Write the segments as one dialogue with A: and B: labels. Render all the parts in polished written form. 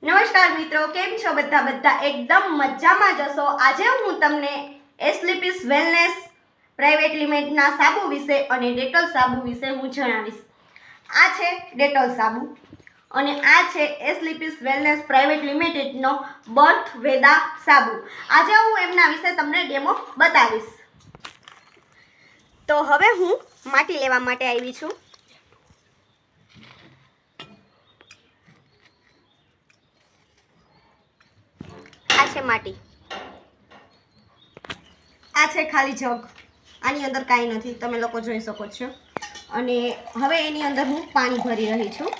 A: નમસ્કાર મિત્રો, કેમ છો બધા એકદમ મજામાં જશો। આજે હું તમને એસ્લીપીસ વેલનેસ પ્રાઇવેટ લિમિટેડના સાબુ વિશે અને ડેટોલ સાબુ વિશે હું જણાવીશ। આ છે ડેટોલ સાબુ અને આ છે એસ્લીપીસ વેલનેસ પ્રાઇવેટ લિમિટેડનો બર્થ વેદા સાબુ। આજે હું એમના વિશે તમને ડેમો બતાવીશ। તો હવે હું માટી લેવા માટે આવી છું। આ છે માટી, આ છે ખાલી જગ, આની અંદર કાંઈ નથી, તમે લોકો જોઈ શકો છો। અને હવે એની અંદર હું પાણી ભરી રહી છું।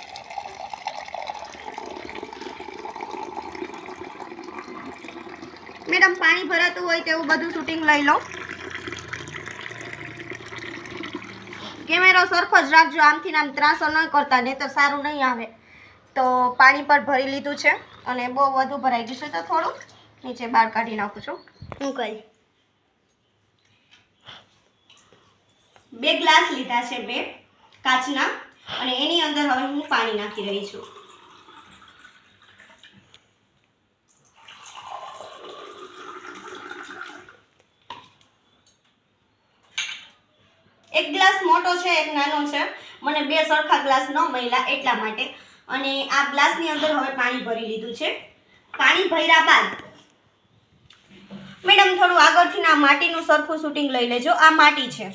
A: મેડમ પાણી ભરાતું હોય તેવું બધું શૂટિંગ લઈ લો। કેમેરો સરખો જ રાખજો, આમથી આમ ત્રાસો ન કરતા, નહીં તો સારું નહીં આવે। તો પાણી પર ભરી લીધું છે અને બહુ વધુ ભરાઈ ગયું છે તો થોડું નીચે બહાર કાઢી નાખું છું। હું કરી 2 ગ્લાસ લીધા છે, 2 કાચના, અને એની અંદર હવે હું પાણી નાખી રહી છું। એક ગ્લાસ મોટો છે, એક નાનો છે, મને 2 સરખા ગ્લાસ ન મળ્યા એટલા માટે। અને આ ગ્લાસની અંદર હવે પાણી ભરી લીધું છે। પાણી ભર્યા બાદ મેડમ થોડું આગળથી આ માટીનું સરખું શૂટિંગ લઈ લેજો। આ માટી છે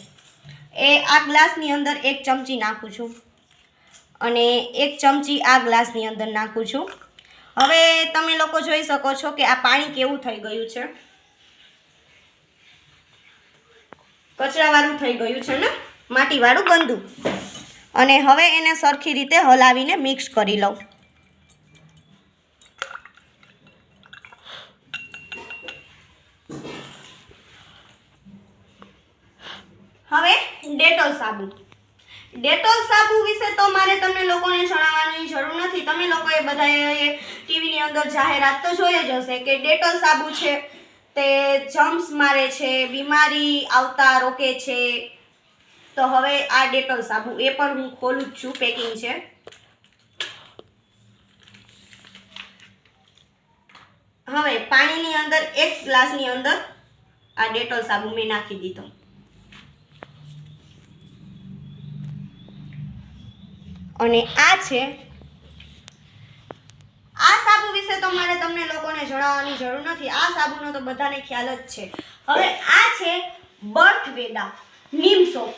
A: એ આ ગ્લાસની અંદર 1 ચમચી નાખું છું અને 1 ચમચી આ ગ્લાસની અંદર નાખું છું। હવે તમે લોકો જોઈ શકો છો કે આ પાણી કેવું થઈ ગયું છે, કચરાવાળું થઈ ગયું છે ને, માટીવાળું ગંદુ। અને હવે એને સરખી રીતે હલાવીને મિક્સ કરી લઉં। હવે ડેટોલ સાબુ વિશે તો મારે તમને લોકોને જણાવવાની જરૂર નથી। તમે લોકોએ બધાએ ટીવીની અંદર જાહેરાત તો જોઈ જ હશે કે ડેટોલ સાબુ છે તે જમ્સ મારે છે, બીમારી આવતા રોકે છે। તો હવે આ ડેટોલ સાબુ એ પણ હું ખોલું જ છું, પેકિંગ છે। હવે પાણીની અંદર 1 ગ્લાસની અંદર આ ડેટોલ સાબુ મેં નાખી દીધો। અને આ છે, આ સાબુ વિશે તો મારે તમને લોકોને જણાવવાની જરૂર નથી, આ સાબુનો તો બધાને ખ્યાલ જ છે। હવે આ છે બર્થ વેદા નીમ સોપ,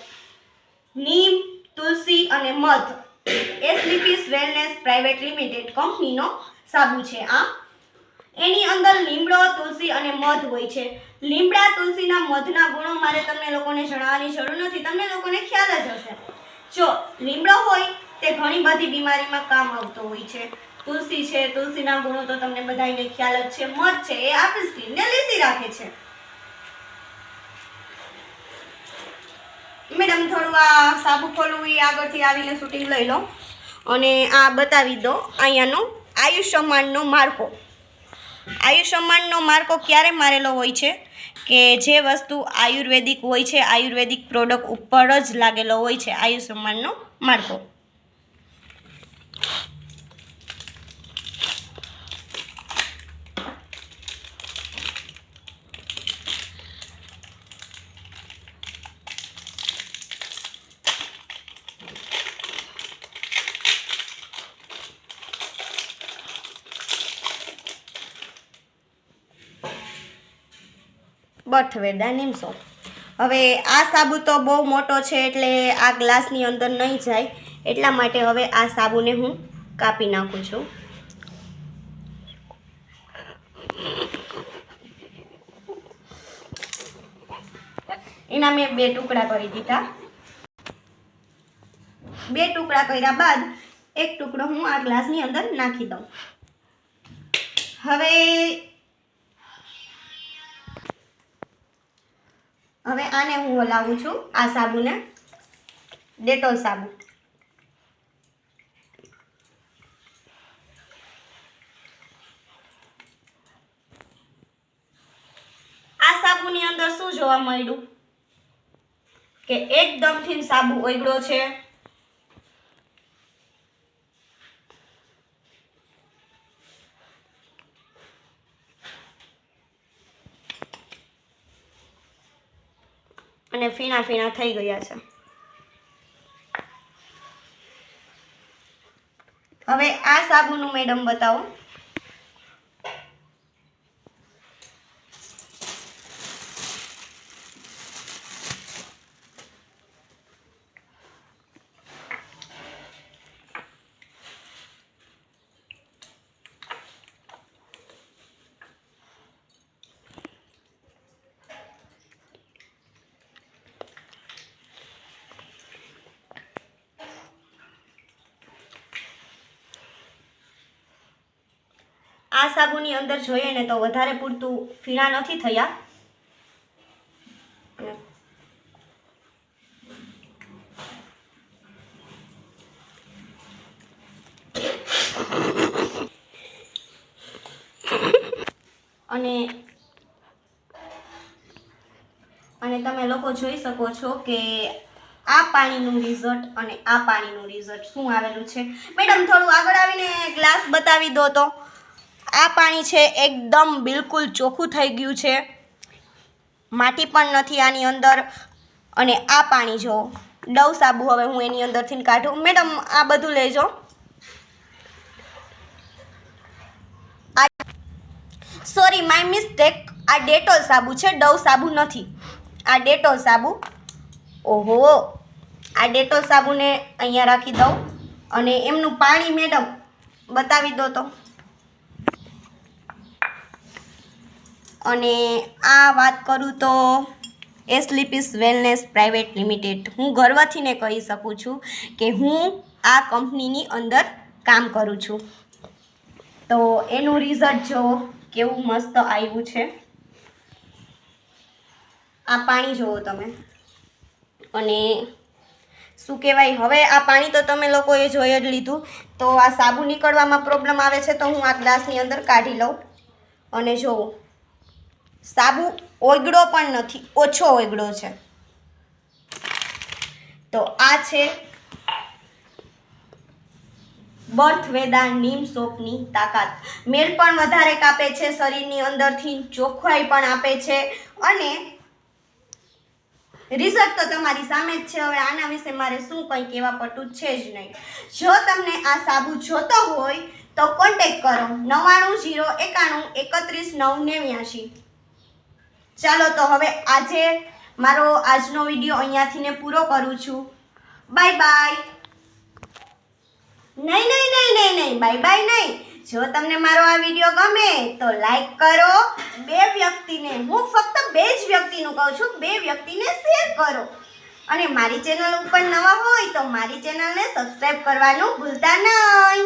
A: નીમ, તુલસી અને મધ, એસ્લીપીસ વેલનેસ પ્રાઇવેટ લિમિટેડ કંપનીનો સાબુ છે। આ એની અંદર લીમડો, તુલસી અને મધ હોય છે। લીમડા, તુલસીના, મધના ગુણો મારે તમને લોકોને જણાવવાની જરૂર નથી, તમને લોકોને ખ્યાલ જ હશે। જો લીમડો હોય તે ઘણી બધી બીમારીમાં કામ આવતો હોય છે, તુલસી છે, તુલસીના ગુણો તો તમને બધાને ખ્યાલ જ છે, મધ છે એ આપણી સ્કિનને લીસી રાખે છે। મેડમ થોડું આ સાબુ ખોલવું એ આગળથી આવીને શૂટિંગ લઈ લો અને આ બતાવી દો અહીંયાનો આયુષ્યમાનનો માર્કો। આયુષ્યમાનનો માર્કો ક્યારે મારેલો હોય છે કે જે વસ્તુ આયુર્વેદિક હોય છે, આયુર્વેદિક પ્રોડક્ટ ઉપર જ લાગેલો હોય છે આયુષ્યમાનનો માર્કો। બર્થ વેદા નીમ સોપ। હવે આ સાબુ તો બહુ મોટો છે એટલે આ ગ્લાસની અંદર નહીં જાય, એટલા માટે હવે આ સાબુને હું કાપી નાખું છું। એના મેં 2 ટુકડા કરી દીધા। 2 ટુકડા કર્યા બાદ 1 ટુકડો હું આ ગ્લાસની અંદર નાખી દઉં। હવે આને હું હલાવું છું, આ સાબુને, ડેટોલ સાબુ। આ સાબુની અંદર શું જોવા મળ્યું કે એકદમથી સાબુ ઓગળો છે, અને ફીણા ફીણા થઈ ગયા છે. હવે આ સાબુનું મેડમ બતાવો. આ સાબુની અંદર જોઈએ ને તો વધારે પૂરતું ફીણા નથી થયા. અને તમે લોકો જોઈ શકો છો કે આ પાણીનું રિઝલ્ટ અને આ પાણીનું રિઝલ્ટ શું આવેલું છે. મેડમ થોડું આગળ આવીને ગ્લાસ બતાવી દો તો. આ પાણી છે એકદમ બિલકુલ ચોખ્ખું થઈ ગયું છે, માટી પણ નથી આની અંદર. અને આ પાણી જો ડવ સાબુ હવે હું એની અંદરથી કાઢું. મેડમ આ બધું લેજો. સોરી માય મિસ્ટેક, આ ડેટોલ સાબુ છે, ડવ સાબુ નથી. આ ડેટોલ સાબુ. ઓહો, આ ડેટોલ સાબુને અહીંયા રાખી દઉં અને એમનું પાણી મેડમ બતાવી દો તો. અને આ વાત કરું તો એસ્લીપીસ વેલનેસ પ્રાઇવેટ લિમિટેડ, હું ગર્વથી ને કહી શકું છું કે હું આ કંપનીની અંદર કામ કરું છું. તો એનું રિઝલ્ટ જો કેવું મસ્ત આવ્યું છે. આ પાણી જુઓ તમે. અને શું કહેવાય, હવે આ પાણી તો તમે લોકોએ જોઈ જ લીધું. તો આ સાબુ નીકળવામાં પ્રોબ્લેમ આવે છે તો હું આ ગ્લાસની અંદર કાઢી લઉં. અને જુઓ સાબુ ઓગળો પણ નથી, ઓછો ઓગળો છે. તો આ છે બર્થવેદા નીમ સોપની તાકાત. મેલ પણ વધારે કાપે છે શરીરની અંદરથી, ચોખ્ખાઈ પણ આપે છે અને રિઝલ્ટ તો તમારી સામે જ છે. હવે આના વિશે મારે શું કંઈ કહેવા પડતું છે જ નહીં. જો તમને આ સાબુ જોતો હોય તો કોન્ટેક્ટ કરો 9901913989. ચાલો તો હવે આજે મારો આજનો વિડીયો અહીંયાથી ને પૂરો કરું છું. Bye bye. નહીં, બાય બાય નહીં. જો તમને મારો આ વિડીયો ગમે તો લાઈક કરો. 2 વ્યક્તિને, હું ફક્ત 2 જ વ્યક્તિનું કહું છું, 2 વ્યક્તિને શેર કરો. અને મારી ચેનલ ઉપર નવા હોય તો મારી ચેનલને સબસ્ક્રાઈબ કરવાનું ભૂલતા નહીં.